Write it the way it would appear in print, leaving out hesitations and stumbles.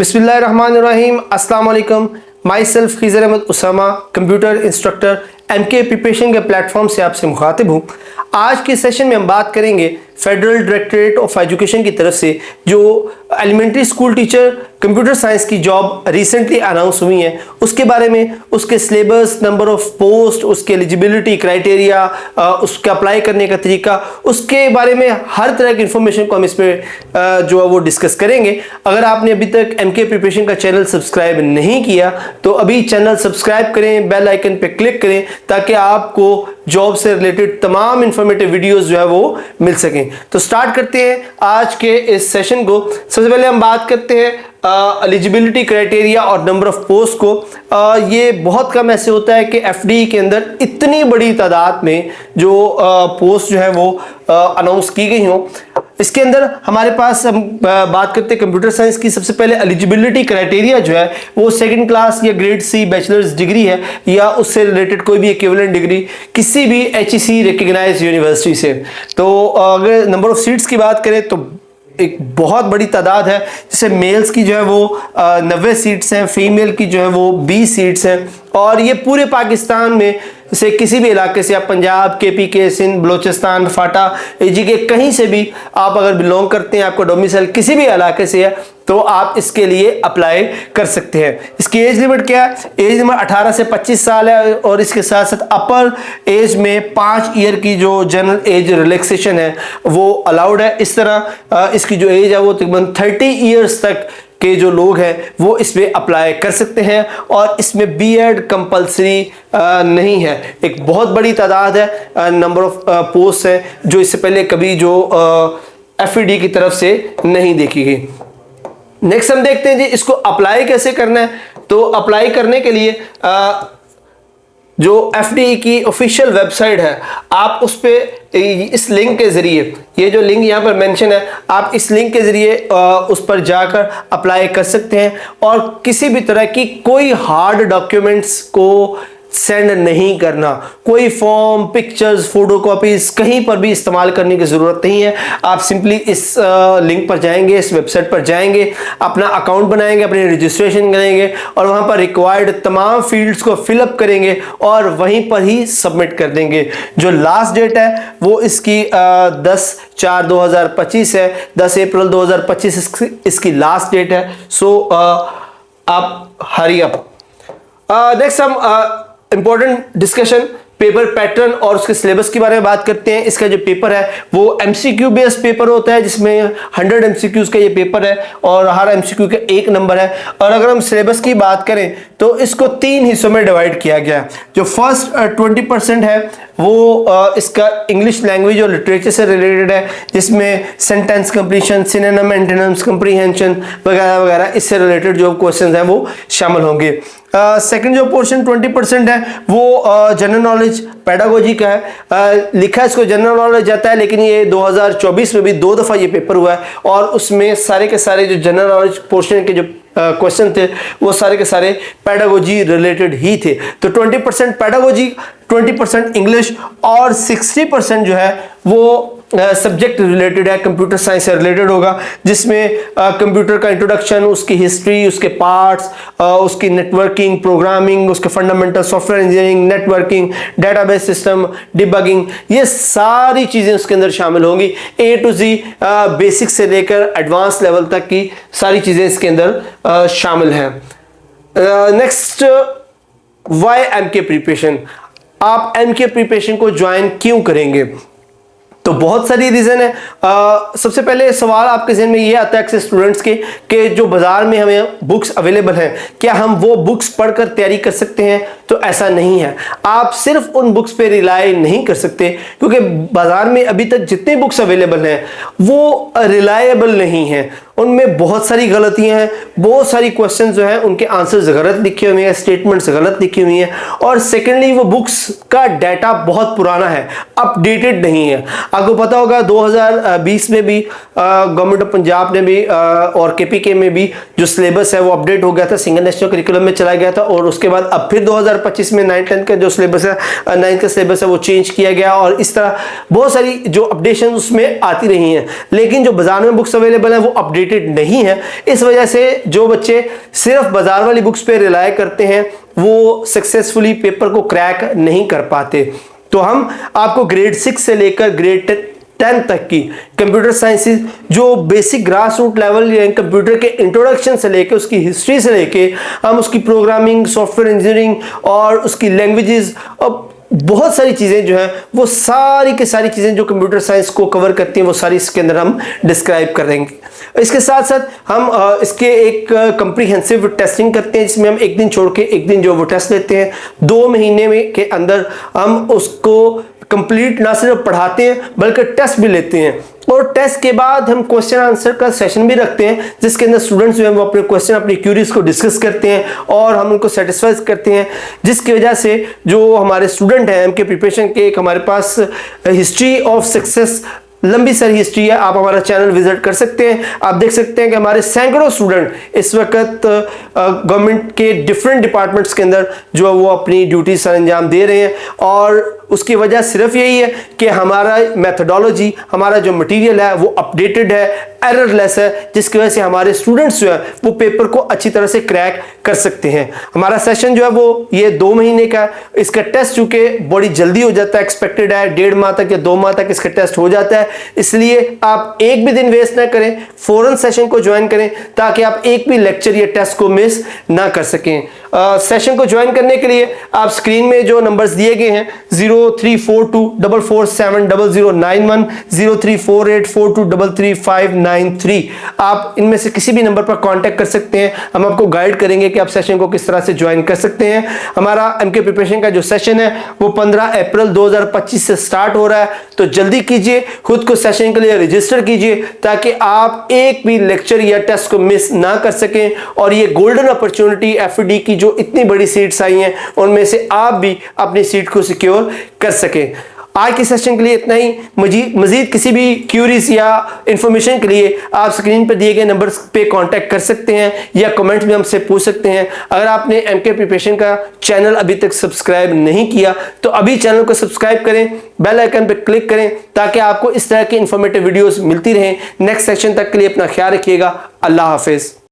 बिस्मिल्लाहिर्रहमानिर्रहीम। अस्सलाम वालेकुम। Myself Khizar Ahmed Usama, computer instructor MK preparation के प्लेटफॉर्म से आपसे मुखातिब हूँ। आज के सेशन में हम बात करेंगे फेडरल डायरेक्टरेट ऑफ एजुकेशन की तरफ से जो elementary school teacher computer science की जॉब रिसेंटली अनाउंस हुई है उसके बारे में, उसके सिलेबस, नंबर ऑफ पोस्ट, उसके एलिजिबिलिटी क्राइटेरिया, उसका अप्लाई करने का तरीका, उसके बारे में हर तरह की इंफॉर्मेशन को हम इसमें जो है वो डिस्कस करेंगे। अगर आपने अभी तक एमके प्रिपरेशन का चैनल सब्सक्राइब नहीं किया तो अभी चैनल सब्सक्राइब करें, बेल आइकन पे क्लिक करें ताकि आपको जॉब से रिलेटेड तमाम इंफॉर्मेटिव वीडियोस जो है वो मिल सकें। तो स्टार्ट करते हैं आज के इस सेशन को। सबसे पहले हम बात करते हैं एलिजिबिलिटी क्राइटेरिया और नंबर ऑफ पोस्ट को। ये बहुत कम ऐसे होता है कि एफडी के अंदर इतनी बड़ी तादाद में जो पोस्ट जो है वो अनाउंस की गई हों। इसके अंदर हमारे पास हम बात करते हैं कंप्यूटर साइंस की। सबसे पहले एलिजिबिलिटी क्राइटेरिया जो है वो सेकंड क्लास या ग्रेड सी बैचलर्स डिग्री है या उससे रिलेटेड कोई भी इक्विवेलेंट डिग्री किसी भी एचईसी रिकॉग्नाइज्ड यूनिवर्सिटी से। तो अगर नंबर ऑफ सीट्स की बात करें तो एक बहुत बड़ी तादाद है, जैसे मेल्स की जो है वो 90 सीट्स हैं, फीमेल की जो है वो 20 सीट्स हैं। और ये पूरे पाकिस्तान में से किसी भी इलाके से, आप पंजाब, केपी, सिंध, बलोचिस्तान, फाटा, एजी के कहीं से भी आप अगर बिलोंग करते हैं, आपका डोमिसाइल किसी भी इलाके से है तो आप इसके लिए अप्लाई कर सकते हैं। इसकी एज लिमिट क्या है? एज लिमिट 18 से 25 साल है और इसके साथ साथ अपर एज में 5 ईयर की जो जनरल एज रिलैक्सेशन है वो अलाउड है। इस तरह इसकी जो एज है वो तकरीबन 30 ईयर्स तक के जो लोग हैं वो इसमें अप्लाई कर सकते हैं और इसमें बीएड कंपलसरी नहीं है। एक बहुत बड़ी तादाद है, नंबर ऑफ पोस्ट है जो इससे पहले कभी जो एफईडी की तरफ से नहीं देखी गई। नेक्स्ट हम देखते हैं जी इसको अप्लाई कैसे करना है। तो अप्लाई करने के लिए जो एफडीई की ऑफिशियल वेबसाइट है आप उस पे इस लिंक के जरिए, ये जो लिंक यहाँ पर मेंशन है, आप इस लिंक के जरिए उस पर जाकर अप्लाई कर सकते हैं और किसी भी तरह की कोई हार्ड डॉक्यूमेंट्स को सेंड नहीं करना। कोई फॉर्म, पिक्चर्स, फोटोकॉपीज कहीं पर भी इस्तेमाल करने की ज़रूरत नहीं है। आप सिंपली इस लिंक पर जाएंगे, इस वेबसाइट पर जाएंगे, अपना अकाउंट बनाएंगे, अपनी रजिस्ट्रेशन करेंगे और वहाँ पर रिक्वायर्ड तमाम फील्ड्स को फिलअप करेंगे और वहीं पर ही सबमिट कर देंगे। जो लास्ट डेट है वो इसकी 10/4/2025 है, 10 अप्रैल 2025 इसकी लास्ट डेट है। सो आप हरी अप। नेक्स्ट हम इंपॉर्टेंट डिस्कशन पेपर पैटर्न और उसके सिलेबस के बारे में बात करते हैं। इसका जो पेपर है वो एमसीक्यू बेस्ड पेपर होता है जिसमें 100 एमसीक्यूज का ये पेपर है और हर एमसीक्यू का 1 नंबर है। और अगर हम सिलेबस की बात करें तो इसको 3 हिस्सों में डिवाइड किया गया है। जो फर्स्ट 20% है वो इसका इंग्लिश लैंग्वेज और लिटरेचर से रिलेटेड है जिसमें sentence completion, synonym, antonyms, comprehension वगैरह वगैरह इससे रिलेटेड जो क्वेश्चंस हैं वो शामिल होंगे। सेकंड जो पोर्शन 20% है वो जनरल नॉलेज पेडागोजी का है। लिखा इसको जनरल नॉलेज जाता है लेकिन ये 2024 में भी 2 दफ़ा ये पेपर हुआ है और उसमें सारे के सारे जो जनरल नॉलेज पोर्शन के जो क्वेश्चन थे वो सारे के सारे पेडागोजी रिलेटेड ही थे। तो 20% पेडागोजी, 20% इंग्लिश और 60% जो है वो सब्जेक्ट रिलेटेड है, कंप्यूटर साइंस से रिलेटेड होगा जिसमें कंप्यूटर का इंट्रोडक्शन, उसकी हिस्ट्री, उसके पार्ट्स, उसकी नेटवर्किंग, प्रोग्रामिंग, उसके fundamental, software engineering, networking, database system, debugging, ये सारी चीज़ें उसके अंदर शामिल होंगी। ए टू जी बेसिक से लेकर एडवांस लेवल तक की सारी चीज़ें इसके अंदर शामिल हैं। Next, why MK preparation. आप एमके प्रिपरेशन को ज्वाइन क्यों करेंगे? तो बहुत सारी रीज़न है। सबसे पहले सवाल आपके जहन में ये आता है अक्सर स्टूडेंट्स के कि जो बाज़ार में हमें बुक्स अवेलेबल हैं क्या हम वो बुक्स पढ़कर तैयारी कर सकते हैं? तो ऐसा नहीं है। आप सिर्फ उन बुक्स पे रिलाई नहीं कर सकते क्योंकि बाज़ार में अभी तक जितनी बुक्स अवेलेबल हैं वो रिलायबल नहीं हैं। उनमें बहुत सारी गलतियां हैं, बहुत सारी क्वेश्चन जो हैं उनके आंसर्स गलत लिखे हुए हैं, स्टेटमेंट्स गलत लिखी हुई हैं और सेकेंडली वो बुक्स का डाटा बहुत पुराना है, अपडेटेड नहीं है। आपको पता होगा 2020 में भी गवर्नमेंट ऑफ पंजाब ने भी और केपीके में भी जो सिलेबस है वो अपडेट हो गया था, सिंगल नेशनल करिकुलम में चला गया था और उसके बाद अब फिर 2025 में 9th-10th का जो सिलेबस है, 9th का सिलेबस है वो चेंज किया गया और इस तरह बहुत सारी जो अपडेशन उसमें आती रही हैं। लेकिन जो बाजार में बुक्स अवेलेबल है वो अपडेटेड अपडेटेड नहीं है। इस वजह से जो बच्चे सिर्फ बाजार वाली बुक्स पे रिलाय करते हैं वो सक्सेसफुली पेपर को क्रैक नहीं कर पाते। तो हम आपको ग्रेड 6 से लेकर ग्रेड 10 तक की कंप्यूटर साइंसेज जो बेसिक ग्रास रूट लेवल या कंप्यूटर के इंट्रोडक्शन से लेकर उसकी हिस्ट्री से लेके हम उसकी प्रोग्रामिंग, सॉफ्टवेयर इंजीनियरिंग और उसकी लैंग्वेजेस और बहुत सारी चीज़ें जो हैं वो सारी की सारी चीज़ें जो कंप्यूटर साइंस को कवर करती हैं वो सारी इसके अंदर हम डिस्क्राइब करेंगे। इसके साथ साथ हम इसके एक कंप्रीहेंसिव टेस्टिंग करते हैं जिसमें हम एक दिन छोड़ के एक दिन जो वो टेस्ट लेते हैं। 2 महीने में के अंदर हम उसको कंप्लीट ना सिर्फ पढ़ाते हैं बल्कि टेस्ट भी लेते हैं और टेस्ट के बाद हम क्वेश्चन आंसर का सेशन भी रखते हैं जिसके अंदर स्टूडेंट्स जो हैं वो अपने क्वेश्चन, अपनी क्यूरीज को डिस्कस करते हैं और हम उनको सेटिस्फाई करते हैं, जिसकी वजह से जो हमारे स्टूडेंट हैं एमके प्रिपरेशन के एक हमारे पास हिस्ट्री ऑफ सक्सेस लंबी सारी हिस्ट्री है। आप हमारा चैनल विजिट कर सकते हैं। आप देख सकते हैं कि हमारे सैकड़ों स्टूडेंट इस वक्त गवर्नमेंट के डिफरेंट डिपार्टमेंट्स के अंदर जो है वो अपनी ड्यूटी सर अंजाम दे रहे हैं और उसकी वजह सिर्फ यही है कि हमारा मेथडोलॉजी, हमारा जो मटेरियल है वो अपडेटेड है, एररलेस है, जिसकी वजह से हमारे स्टूडेंट्स जो है वो पेपर को अच्छी तरह से क्रैक कर सकते हैं। हमारा सेशन जो है वो ये 2 महीने का, इसका टेस्ट चूंकि बड़ी जल्दी हो जाता है, एक्सपेक्टेड है 1.5 माह तक या 2 माह तक इसका टेस्ट हो जाता है, इसलिए आप एक भी दिन वेस्ट ना करें, फौरन सेशन को ज्वाइन करें ताकि आप एक भी लेक्चर या टेस्ट को मिस ना कर सकें। सेशन को ज्वाइन करने के लिए आप स्क्रीन में जो नंबर्स दिए गए हैं 0342447091, 034842335393, आप इनमें से किसी भी नंबर पर कांटेक्ट कर सकते हैं। हम आपको गाइड करेंगे कि आप सेशन को किस तरह से ज्वाइन कर सकते हैं। हमारा एमके प्रिपरेशन का जो सेशन है वो 15 अप्रैल 2025 से स्टार्ट हो रहा है, तो जल्दी कीजिए, खुद को सेशन के लिए रजिस्टर कीजिए ताकि आप एक भी लेक्चर या टेस्ट को मिस ना कर सकें और ये गोल्डन अपॉर्चुनिटी एफडी की जो इतनी बड़ी सीट्स आई हैं उनमें से आप भी अपनी सीट को सिक्योर कर सकें। आज के सेशन के लिए इतना ही। मजीद किसी भी क्यूरीज या इंफॉर्मेशन के लिए आप स्क्रीन पर दिए गए नंबर पे कांटेक्ट कर सकते हैं या कमेंट्स में हमसे पूछ सकते हैं। अगर आपने एमके प्रिपरेशन का चैनल अभी तक सब्सक्राइब नहीं किया तो अभी चैनल को सब्सक्राइब करें, बेल आइकन पर क्लिक करें ताकि आपको इस तरह की इंफॉर्मेटिव वीडियोस मिलती रहें। नेक्स्ट सेशन तक के लिए अपना ख्याल रखिएगा। अल्लाह हाफिज।